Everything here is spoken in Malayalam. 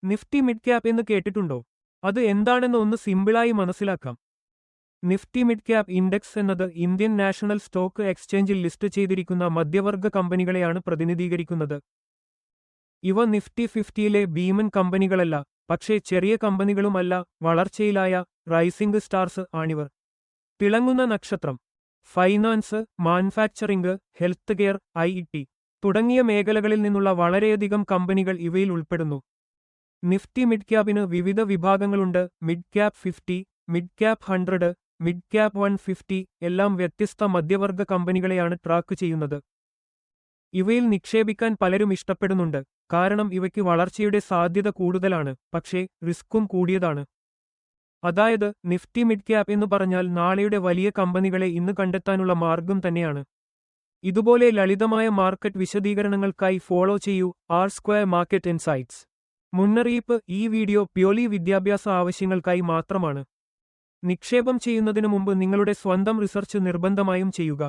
നിഫ്റ്റി മിഡ് ക്യാപ് എന്ന് കേട്ടിട്ടുണ്ടോ? അത് എന്താണെന്ന് ഒന്ന് സിമ്പിളായി മനസ്സിലാക്കാം. നിഫ്റ്റി മിഡ് ക്യാപ് ഇൻഡെക്സ് എന്നത് ഇന്ത്യൻ നാഷണൽ സ്റ്റോക്ക് എക്സ്ചേഞ്ചിൽ ലിസ്റ്റ് ചെയ്തിരിക്കുന്ന മധ്യവർഗ കമ്പനികളെയാണ് പ്രതിനിധീകരിക്കുന്നത്. ഇവ നിഫ്റ്റി 50യിലെ ഭീമൻ കമ്പനികളല്ല, പക്ഷേ ചെറിയ കമ്പനികളുമല്ല, വളർച്ചയിലായ റൈസിംഗ് സ്റ്റാർസ് ആണിവർ. തിളങ്ങുന്ന നക്ഷത്രം. Finance, manufacturing, health care, IT തുടങ്ങിയ മേഖലകളിൽ നിന്നുള്ള വളരെയധികം കമ്പനികൾ ഇവയിൽ ഉൾപ്പെടുന്നു. നിഫ്റ്റി മിഡ് ക്യാപിന് വിവിധ വിഭാഗങ്ങളുണ്ട്. Mid cap 50, mid cap 100, mid cap 150 എല്ലാം വ്യത്യസ്ത മധ്യവർഗ കമ്പനികളെയാണ് ട്രാക്ക് ചെയ്യുന്നത്. ഇവയിൽ നിക്ഷേപിക്കാൻ പലരും ഇഷ്ടപ്പെടുന്നുണ്ട്, കാരണം ഇവയ്ക്ക് വളർച്ചയുടെ സാധ്യത കൂടുതലാണ്, പക്ഷേ റിസ്ക്കും കൂടിയതാണ്. അതായത് നിഫ്റ്റി മിഡ് ക്യാപ് എന്ന് പറഞ്ഞാൽ നാളെയുടെ വലിയ കമ്പനികളെ ഇന്ന് കണ്ടെത്താനുള്ള മാർഗം തന്നെയാണ്. ഇതുപോലെ ലളിതമായ മാർക്കറ്റ് വിശദീകരണങ്ങൾക്കായി ഫോളോ ചെയ്യൂ R² മാർക്കറ്റ് ഇൻസൈറ്റ്സ്. മുന്നറിയിപ്പ്: ഈ വീഡിയോ പ്യോർലി വിദ്യാഭ്യാസ ആവശ്യങ്ങൾക്കായി മാത്രമാണ്. നിക്ഷേപം ചെയ്യുന്നതിനു മുമ്പ് നിങ്ങളുടെ സ്വന്തം റിസർച്ച് നിർബന്ധമായും ചെയ്യുക.